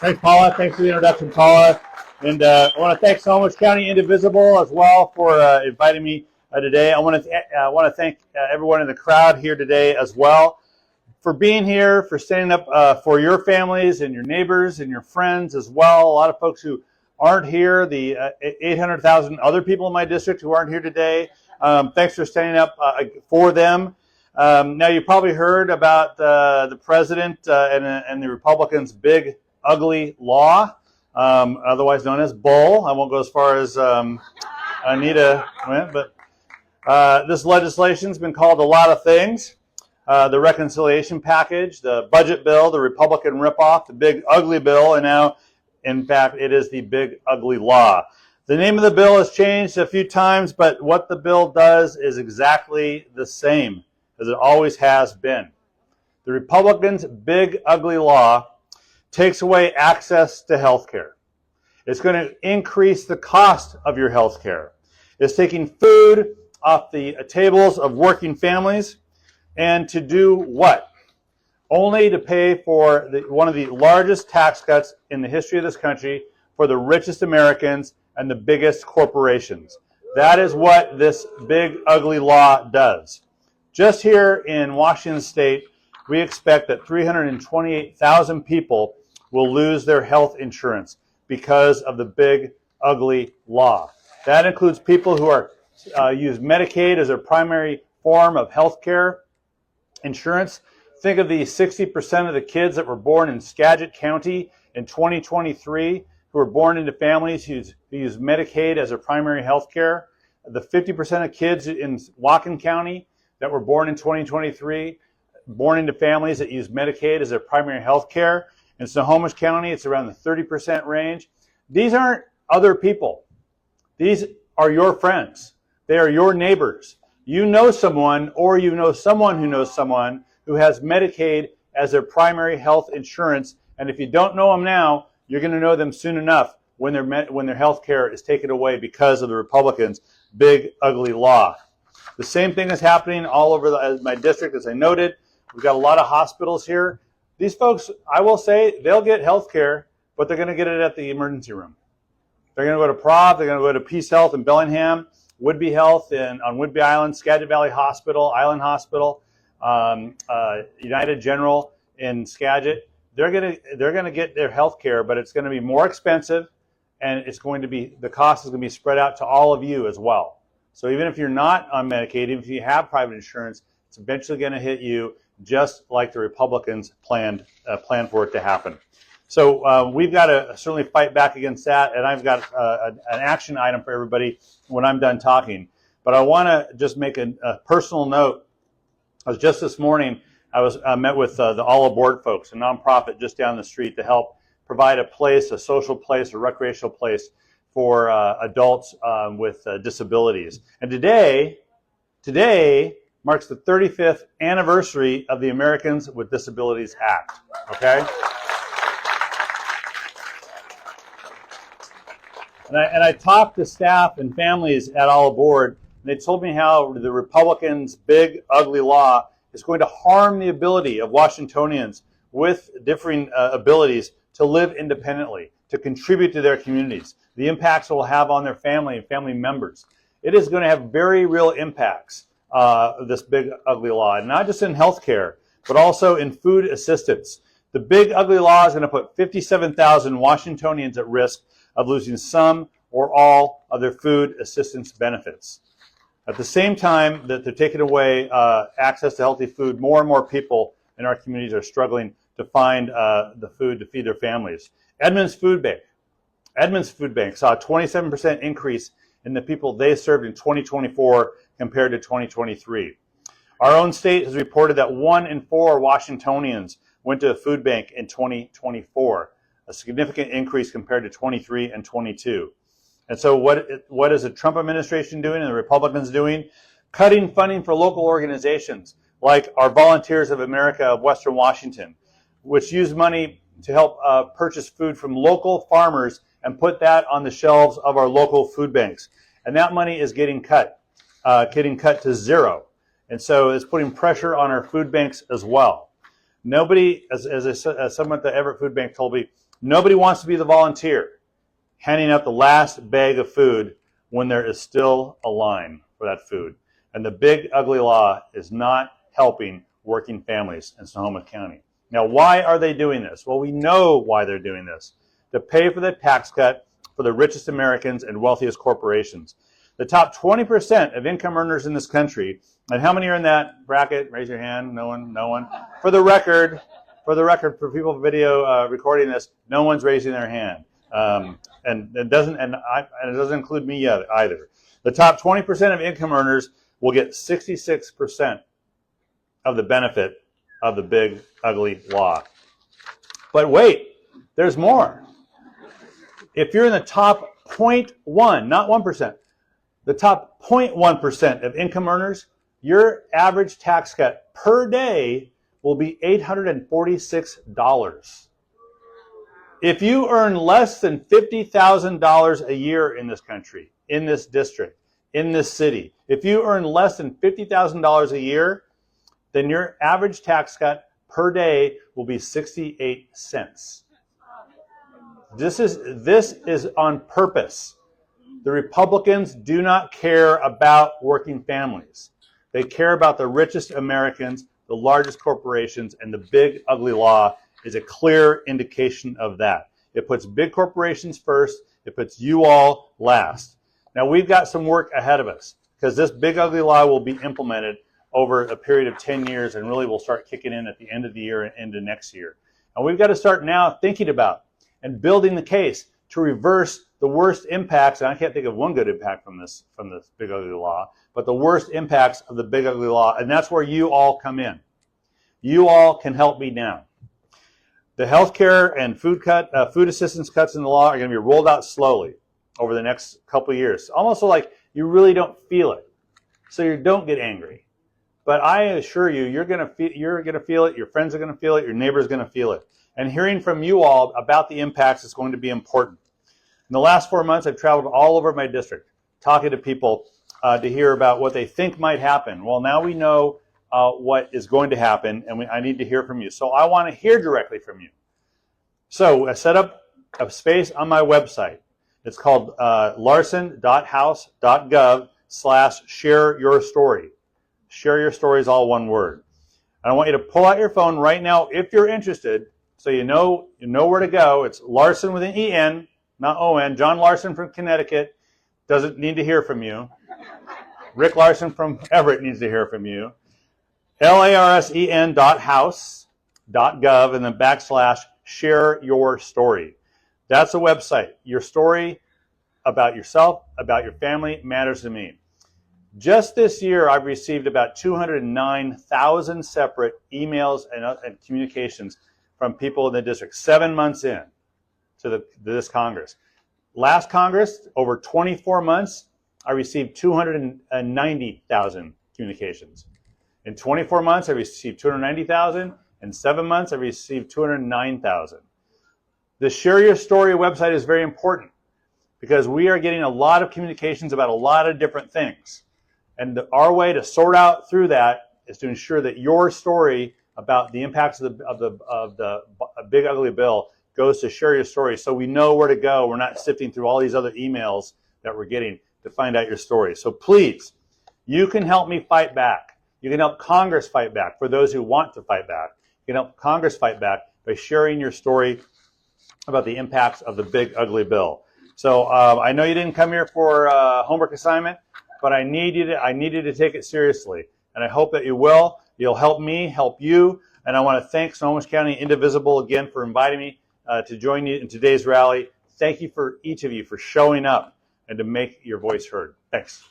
Thanks, Paula. Thanks for the introduction, Paula. And I want to thank Snohomish County Indivisible as well for inviting me today. I want to thank everyone in the crowd here today as well for being here, for standing up for your families and your neighbors and your friends as well. A lot of folks who aren't here, the 800,000 other people in my district who aren't here today. Thanks for standing up for them. Now, you probably heard about the president and the Republicans' big, ugly law, otherwise known as Bull. I won't go as far as Anita went, but this legislation's been called a lot of things. The reconciliation package, the budget bill, the Republican ripoff, the big, ugly bill, and now, in fact, it is the big, ugly law. The name of the bill has changed a few times, but what the bill does is exactly the same as it always has been. The Republicans' big, ugly law takes away access to health care. It's going to increase the cost of your health care. It's taking food off the tables of working families, and to do what? Only to pay for one of the largest tax cuts in the history of this country for the richest Americans and the biggest corporations. That is what this big, ugly law does. Just here in Washington State, we expect that 328,000 people will lose their health insurance because of the big, ugly law. That includes people who use Medicaid as their primary form of health care insurance. Think of the 60% of the kids that were born in Skagit County in 2023 who were born into families who use Medicaid as their primary health care. The 50% of kids in Whatcom County that were born in 2023, born into families that use Medicaid as their primary health care. In Snohomish County, it's around the 30% range. These aren't other people. These are your friends. They are your neighbors. You know someone, or you know someone who knows someone who has Medicaid as their primary health insurance. And if you don't know them now, you're going to know them soon enough when their health care is taken away because of the Republicans' big, ugly law. The same thing is happening all over my district, as I noted. We've got a lot of hospitals here. These folks, I will say, they'll get health care, but they're going to get it at the emergency room. They're going to go to Prov, they're going to go to Peace Health in Bellingham, Whidbey Health on Whidbey Island, Skagit Valley Hospital, Island Hospital, United General in Skagit. They're going to get their health care, but it's going to be more expensive, and the cost is going to be spread out to all of you as well. So even if you're not on Medicaid, even if you have private insurance, it's eventually going to hit you, just like the Republicans planned for it to happen. So we've got to certainly fight back against that, and I've got an action item for everybody when I'm done talking. But I want to just make a personal note. Just this morning, I met with the All Aboard folks, a nonprofit just down the street, to help provide a social place, a recreational place for adults with disabilities. And today marks the 35th anniversary of the Americans with Disabilities Act, okay? And I talked to staff and families at All Aboard, and they told me how the Republicans' big, ugly law is going to harm the ability of Washingtonians with differing abilities to live independently, to contribute to their communities, the impacts it will have on their family and family members. It is going to have very real impacts, this big, ugly law, and not just in healthcare, but also in food assistance. The big, ugly law is going to put 57,000 Washingtonians at risk of losing some or all of their food assistance benefits. At the same time that they're taking away access to healthy food, more and more people in our communities are struggling to find the food to feed their families. Edmonds Food Bank saw a 27% increase in the people they served in 2024 compared to 2023. Our own state has reported that 1 in 4 Washingtonians went to a food bank in 2024, a significant increase compared to 23 and 22. And so what is the Trump administration doing and the Republicans doing? Cutting funding for local organizations like our Volunteers of America of Western Washington, which use money to help purchase food from local farmers and put that on the shelves of our local food banks. And that money is getting cut to zero. And so it's putting pressure on our food banks as well. Nobody, as someone at the Everett Food Bank told me, Nobody wants to be the volunteer handing out the last bag of food when there is still a line for that food. And the big ugly law is not helping working families in Snohomish County. Now, why are they doing this? Well, we know why they're doing this. To pay for the tax cut for the richest Americans and wealthiest corporations. The top 20% of income earners in this country, and how many are in that bracket? Raise your hand. No one, no one. For the record, for people video recording this, no one's raising their hand. And it doesn't include me yet either. The top 20% of income earners will get 66% of the benefit of the big ugly law. But wait, there's more. If you're in the top 0.1, not 1%, the top 0.1% of income earners, your average tax cut per day will be $846. If you earn less than $50,000 a year in this country, in this district, in this city, if you earn less than $50,000 a year, then your average tax cut per day will be 68 cents. This is on purpose. The Republicans do not care about working families. They care about the richest Americans, the largest corporations, and the big ugly law is a clear indication of that. It puts big corporations first. It puts you all last. Now, we've got some work ahead of us because this big ugly law will be implemented over a period of 10 years and really will start kicking in at the end of the year and into next year. And we've got to start now thinking about and building the case to reverse the worst impacts, and I can't think of one good impact from this big ugly law, but the worst impacts of the big ugly law, and that's where you all come in. You all can help me now. The health care and food assistance cuts in the law are going to be rolled out slowly over the next couple of years, almost so like you really don't feel it, so you don't get angry. But I assure you, you're going to feel it. Your friends are going to feel it. Your neighbor's going to feel it. And hearing from you all about the impacts is going to be important. In the last 4 months, I've traveled all over my district, talking to people to hear about what they think might happen. Well, now we know what is going to happen, and I need to hear from you. So I want to hear directly from you. So I set up a space on my website. It's called larsen.house.gov/share your story. Share your story is all one word. And I want you to pull out your phone right now if you're interested, so you know where to go. It's Larsen with an E-N, not O-N. John Larsen from Connecticut doesn't need to hear from you. Rick Larsen from Everett needs to hear from you. larsen.house.gov and then /share your story. That's a website. Your story about yourself, about your family matters to me. Just this year, I've received about 209,000 separate emails and communications from people in the district, 7 months in to this Congress. Last Congress, over 24 months, I received 290,000 communications. In 24 months, I received 290,000. In 7 months, I received 209,000. The Share Your Story website is very important because we are getting a lot of communications about a lot of different things. And our way to sort out through that is to ensure that your story about the impacts of the big ugly bill goes to Share Your Story, so we know where to go. We're not sifting through all these other emails that we're getting to find out your story. So please, you can help me fight back. You can help Congress fight back for those who want to fight back. You can help Congress fight back by sharing your story about the impacts of the big ugly bill. So I know you didn't come here for a homework assignment, but I need you to take it seriously. And I hope that you will. You'll help me, help you. And I want to thank Snohomish County Indivisible again for inviting me to join you in today's rally. Thank you for each of you for showing up and to make your voice heard. Thanks.